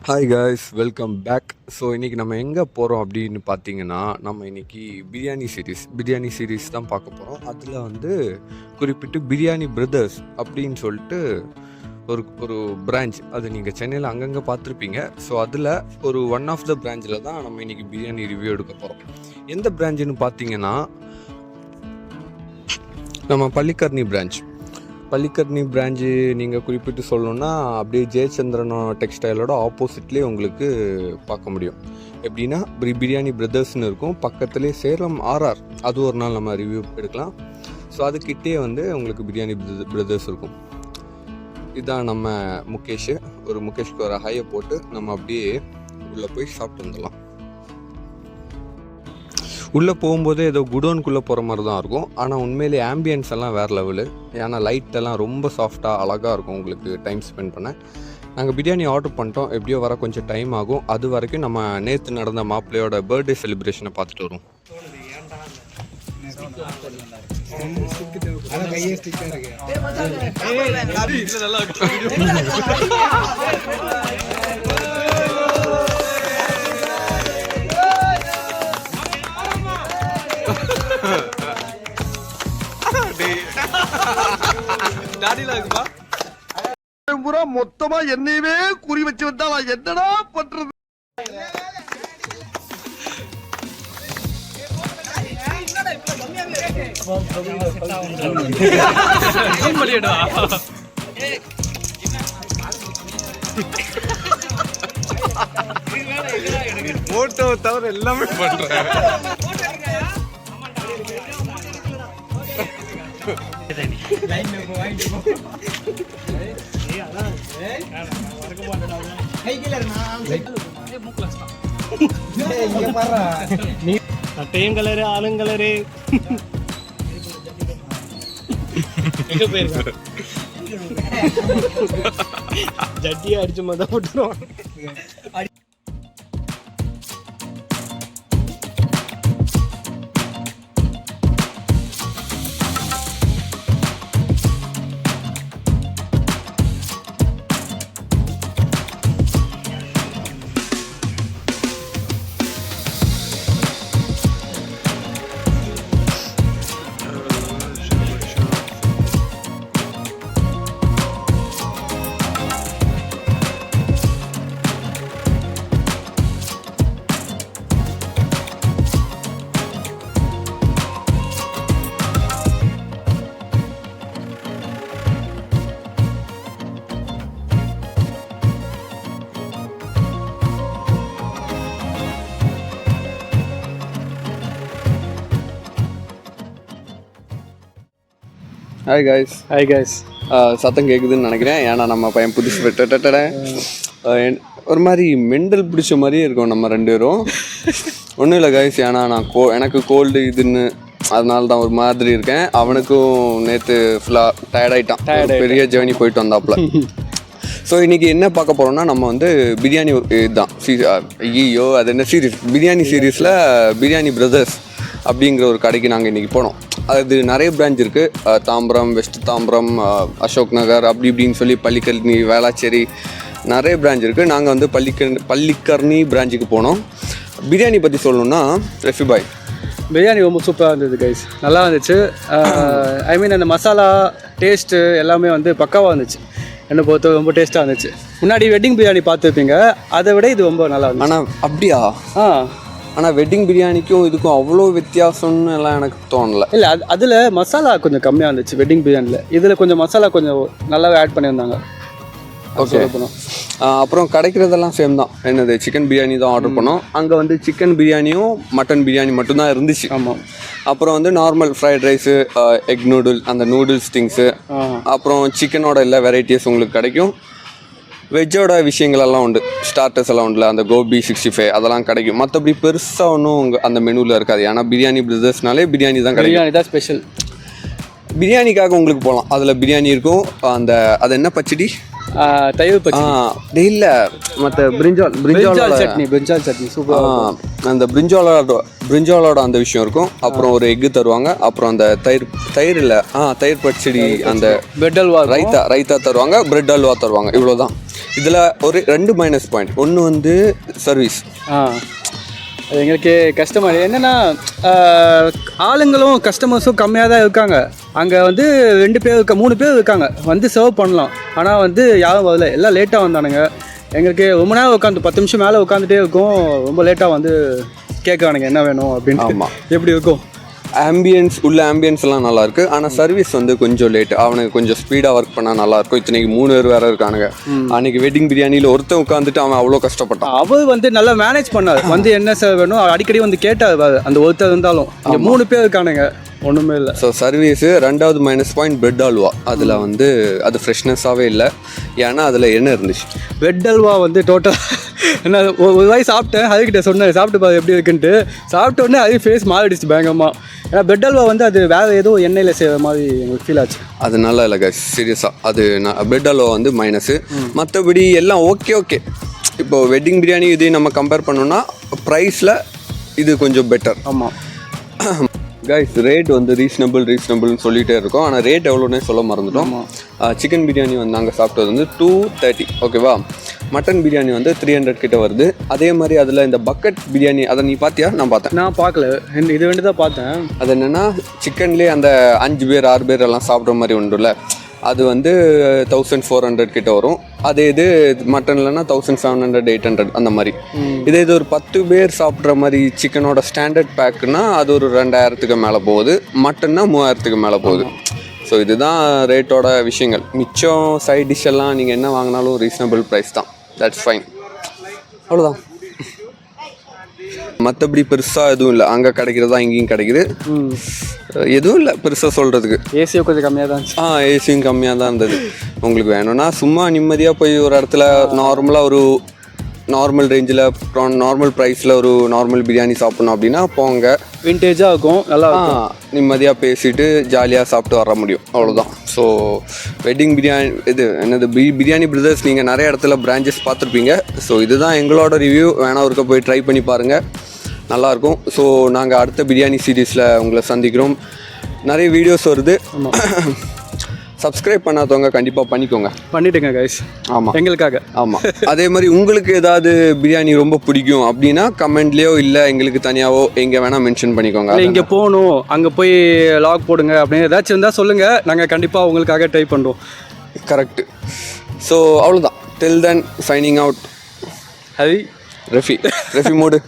Hi guys, welcome back. So இன்றைக்கி நம்ம எங்கே போகிறோம் அப்படின்னு பார்த்தீங்கன்னா, நம்ம இன்றைக்கி பிரியாணி சீரீஸ் தான் பார்க்க போகிறோம். அதில் வந்து குறிப்பிட்டு பிரியாணி பிரதர்ஸ் அப்படின்னு சொல்லிட்டு ஒரு ஒரு பிரான்ச், அது நீங்கள் சென்னையில் அங்கங்கே பார்த்துருப்பீங்க. ஸோ அதில் ஒரு ஒன் ஆஃப் த பிரான்ச்சில் தான் நம்ம இன்றைக்கி பிரியாணி ரிவ்யூ எடுக்க போகிறோம். எந்த பிரான்ச்சுன்னு பார்த்தீங்கன்னா, நம்ம பள்ளிக்கரணி பிரான்ச்சு நீங்கள் குறிப்பிட்டு சொல்லணுன்னா அப்படியே ஜெயச்சந்திரன் டெக்ஸ்டைலோட ஆப்போசிட்லேயே உங்களுக்கு பார்க்க முடியும். எப்படின்னா பிரியாணி பிரதர்ஸ்னு இருக்கும், பக்கத்துலேயே சேலம் ஆர்ஆர், அது ஒரு நாள் நம்ம ரிவ்யூ எடுக்கலாம். ஸோ அதுக்கிட்டே வந்து உங்களுக்கு பிரியாணி பிரதர்ஸ் இருக்கும். இதுதான் நம்ம முகேஷ்க்கு ஒரு ஹையை போட்டு நம்ம அப்படியே உள்ளே போய் சாப்பிட்டு வந்துடலாம். உள்ளே போகும்போதே ஏதோ குடோனுக்குள்ளே போகிற மாதிரி தான் இருக்கும். ஆனால் உண்மையிலே ஆம்பியன்ஸ் எல்லாம் வேறு லெவலு. ஏன்னா லைட்டெல்லாம் ரொம்ப சாஃப்டாக அழகாக இருக்கும் உங்களுக்கு டைம் ஸ்பெண்ட் பண்ண. நாங்கள் பிரியாணி ஆர்டர் பண்ணிட்டோம், எப்படியோ வர கொஞ்சம் டைம் ஆகும். அது வரைக்கும் நம்ம நேற்று நடந்த மாப்பிள்ளையோட பர்த்டே செலிப்ரேஷனை பார்த்துட்டு வருவோம். மொத்தமா என்னையவே குறி வச்சு வந்தா நான் என்னடா பண்றது? போட்டோ தவிர எல்லாமே பண்றேன். டைம் கலரு ஆளும் கலரு எங்க போயிருக்க ஜட்டியை அடிச்சு மொதல் போட்டுருவோம். Hi guys. சத்தம் கேட்குதுன்னு நினைக்கிறேன். ஏன்னா நம்ம பையன் புதுசு ஒரு மாதிரி மெண்டல் பிடிச்ச மாதிரியே இருக்கும் நம்ம ரெண்டு பேரும். ஒன்றும் இல்லை காய்ஸ், ஏன்னா நான் எனக்கு கோல்டு இதுன்னு அதனால தான் ஒரு மாதிரி இருக்கேன். அவனுக்கும் நேற்று ஃபுல்லாக டயர்டாயிட்டான், பெரிய ஜேர்னி போயிட்டு வந்தாப்புல. ஸோ இன்றைக்கி என்ன பார்க்க போகிறோம்னா, நம்ம வந்து பிரியாணி இதுதான் ஐயோ அது என்ன சீரீஸ், பிரியாணி சீரீஸில் பிரியாணி பிரதர்ஸ் அப்படிங்கிற ஒரு கடைக்கு நாங்கள் இன்றைக்கி போனோம். அது நிறைய பிரான்ச் இருக்குது, தாம்பரம், வெஸ்ட் தாம்பரம், அசோக் நகர், அப்படி இப்படின்னு சொல்லி பள்ளிக்கரணி, வேளாச்சேரி, நிறைய பிரான்ச் இருக்குது. நாங்கள் வந்து பள்ளிக்கரணி பிரான்ச்சுக்கு போனோம். பிரியாணி பற்றி சொல்லணுன்னா, ரெஃபிபாய் பிரியாணி ரொம்ப சூப்பராக இருந்தது கைஸ், நல்லா இருந்துச்சு. ஐ மீன் அந்த மசாலா டேஸ்ட்டு எல்லாமே வந்து பக்காவாக இருந்துச்சு. என்னை பொறுத்த ரொம்ப டேஸ்ட்டாக இருந்துச்சு. முன்னாடி வெட்டிங் பிரியாணி பார்த்துருப்பீங்க, அதை விட இது ரொம்ப நல்லா இருந்துச்சு. ஆனால் அப்படியா? ஆனால் வெட்டிங் பிரியாணிக்கும் இதுக்கும் அவ்வளோ வித்தியாசம்னு எல்லாம் எனக்கு தோணலை. இல்லை, அதில் மசாலா கொஞ்சம் கம்மியாக இருந்துச்சு வெட்டிங் பிரியாணியில். இதில் கொஞ்சம் மசாலா கொஞ்சம் நல்லாவே ஆட் பண்ணியிருந்தாங்க. ஓகே. அப்புறம் கிடைக்கிறதெல்லாம் சேம் தான். என்னது, சிக்கன் பிரியாணி தான் ஆர்டர் பண்ணோம். அங்கே வந்து சிக்கன் பிரியாணியும் மட்டன் பிரியாணி மட்டும்தான் இருந்துச்சு. ஆமாம். அப்புறம் வந்து normal fried rice, egg noodle, அந்த நூடுல்ஸ் திங்ஸு, அப்புறம் சிக்கனோட எல்லா வெரைட்டிஸ் உங்களுக்கு கிடைக்கும். வெஜ்ஜோட விஷயங்கள் எல்லாம் உண்டு, ஸ்டார்டர்ஸ் எல்லாம் உண்டுல, அந்த கோபி 65 அதெல்லாம் கிடைக்கும். மற்றபடி பெருசாக ஒன்றும் அந்த மெனுவில் இருக்காது. ஏன்னா பிரியாணி பிரதர்ஸ்னாலே பிரியாணி தான் கிடைக்கும். பிரியாணி தான் ஸ்பெஷல். பிரியாணிக்காக உங்களுக்கு போகலாம். அதில் பிரியாணி இருக்கும். அது என்ன பச்சடி, தயிர் பச்சடி இல்ல மற்ற பிரிஞ்சால் சட்னி சூப்பர். அந்த பிரிஞ்சாலோட அந்த விஷயம் இருக்கும். அப்புறம் ஒரு எக்கு தருவாங்க. அப்புறம் அந்த தயிர் இல்ல தயிர் பச்சடி, அந்த பிரெட் அல்வா, ரைத்தா தருவாங்க, பிரெட் அல்வா தருவாங்க. இவ்வளவுதான். இதில் ஒரு 2 மைனஸ் பாயிண்ட். ஒன்று வந்து சர்வீஸ். அது எங்களுக்கு கஸ்டமர் என்னென்னா ஆளுங்களும் கஸ்டமர்ஸும் கம்மியாக தான் இருக்காங்க. அங்கே வந்து 2 பேர் 3 பேர் இருக்காங்க வந்து சர்வ் பண்ணலாம். ஆனால் வந்து யாரும் வரல, எல்லாம் லேட்டாக வந்தானுங்க. எங்களுக்கு ரொம்ப நேரம் உட்காந்து 10 நிமிஷம் மேலே உட்காந்துட்டே இருக்கும். ரொம்ப லேட்டாக வந்து கேட்குறானுங்க என்ன வேணும் அப்படின்னு. ஆமாம், எப்படி இருக்கும் ஆம்பியன்ஸ் உள்ள ஆம்பியன்ஸ் எல்லாம் நல்லா இருக்கு. ஆனால் சர்வீஸ் வந்து கொஞ்சம் லேட். அவனுக்கு கொஞ்சம் ஸ்பீடாக ஒர்க் பண்ணால் நல்லா இருக்கும். இத்தனைக்கு 3 பேர் வேற இருக்கானுங்க. அன்னைக்கு வெட்டிங் பிரியாணியில் ஒருத்தன் உட்காந்துட்டு அவன் அவ்வளோ கஷ்டப்பட்டான். அவர் வந்து நல்லா மேனேஜ் பண்ணார். வந்து என்ன சார் வேணும் அடிக்கடி வந்து கேட்டார். அந்த ஒருத்தர் இருந்தாலும் 3 பேர் இருக்கானுங்க, ஒன்றுமே இல்லை. So service. 2வது மைனஸ் பாயிண்ட் பிரெட் அல்வா. அதில் வந்து அது ஃப்ரெஷ்னஸாகவே இல்லை. ஏன்னா அதில் என்ன இருந்துச்சு, பிரெட் அல்வா வந்து டோட்டலாக என்ன ஒரு வாய் சாப்பிட்டேன். அதுக்கிட்ட சொன்னேன் சாப்பிட்டு பாரு எப்படி இருக்குன்ட்டு. சாப்பிட்ட உடனே அது ஃபேஸ் மாறிடுச்சு பயங்கரமாக. ஏன்னா பிரெட் அல்வா வந்து அது வேறு ஏதோ எண்ணெயில் செய்கிற மாதிரி எங்களுக்கு ஃபீல் ஆச்சு. அது நல்லா இல்லை கைஸ், சீரியஸாக. அது பிரெட் அல்வா வந்து மைனஸு. மற்றபடி எல்லாம் ஓகே. இப்போது வெட்டிங் பிரியாணி இதையும் நம்ம கம்பேர் பண்ணோன்னா ப்ரைஸில் இது கொஞ்சம் பெட்டர். ஆமாம் கைஸ், ரேட் வந்து ரீசனபிள்னு சொல்லிகிட்டே இருக்கோம். ஆனால் ரேட் எவ்வளோன்னே சொல்ல மறந்துட்டோம். சிக்கன் பிரியாணி வந்து நாங்கள் சாப்பிட்டது வந்து 230, ஓகேவா. மட்டன் பிரியாணி வந்து 300 கிட்ட வருது. அதே மாதிரி அதில் இந்த பக்கெட் பிரியாணி, அதை நீ பார்த்தியா? நான் பார்த்தேன். நான் பார்க்கல, இது வேண்டி தான் பார்த்தேன். அது என்னென்னா சிக்கன்லேயே அந்த 5 பேர் 6 பேர் எல்லாம் சாப்பிட்ற மாதிரி உண்டுல்ல, அது வந்து 1400 கிட்ட வரும். அதே இது மட்டன்லன்னா 1700 800 அந்த மாதிரி. இது ஒரு 10 பேர் சாப்பிட்ற மாதிரி சிக்கனோட ஸ்டாண்டர்ட் பேக்குன்னா அது ஒரு 2000க்கு மேலே போகுது. மட்டன்னா 3000க்கு மேலே போகுது. ஸோ இதுதான் ரேட்டோட விஷயங்கள். மிச்சம் சைட் டிஷ் எல்லாம் நீங்கள் என்ன வாங்கினாலும் ரீசனபிள் ப்ரைஸ் தான். தட்ஸ் ஃபைன், அவ்வளோதான். மற்றபடி பெருசாக எதுவும் இல்லை. அங்கே கிடைக்கிறதா இங்கேயும் கிடைக்குது. எதுவும் இல்லை பெருசாக சொல்கிறதுக்கு. ஏசியும் கொஞ்சம் கம்மியாக தான் இருந்துச்சு. ஏசியும் கம்மியாக தான் இருந்தது. உங்களுக்கு வேணும்னா சும்மா நிம்மதியாக போய் ஒரு இடத்துல நார்மலாக ஒரு நார்மல் ரேஞ்சில் நார்மல் ப்ரைஸில் ஒரு நார்மல் பிரியாணி சாப்பிட்ணும் அப்படின்னா போங்க. விண்டேஜாக இருக்கும், நல்லா நிம்மதியாக பேசிட்டு ஜாலியாக சாப்பிட்டு வர முடியும், அவ்வளோதான். ஸோ வெட்டிங் பிரியாணி இது என்னது பிரியாணி பிரதர்ஸ், நீங்கள் நிறைய இடத்துல பிரான்ச்சஸ் பார்த்துருப்பீங்க. ஸோ இதுதான் எங்களோட ரிவ்யூ. வேணா ஒருக்க போய் ட்ரை பண்ணி பாருங்கள், நல்லாயிருக்கும். ஸோ நாங்கள் அடுத்த பிரியாணி சீரீஸில் உங்களை சந்திக்கிறோம். நிறைய வீடியோஸ் வருது. சப்ஸ்கிரைப் பண்ணாதவங்க கண்டிப்பாக பண்ணிட்டுங்க கைஸ். ஆமாம், எங்களுக்காக. ஆமாம். அதே மாதிரி உங்களுக்கு ஏதாவது பிரியாணி ரொம்ப பிடிக்கும் அப்படின்னா கமெண்ட்லேயோ இல்லை எங்களுக்கு தனியாகவோ எங்கே வேணால் மென்ஷன் பண்ணிக்கோங்க. இங்கே போகணும், அங்கே போய் லாக் போடுங்க அப்படின்னு ஏதாச்சும் இருந்தால் சொல்லுங்கள். நாங்கள் கண்டிப்பாக உங்களுக்காக ட்ரை பண்ணுறோம். கரெக்டு. ஸோ அவ்வளோதான். டில் தென் சைனிங் அவுட். ரஃபி மூடு.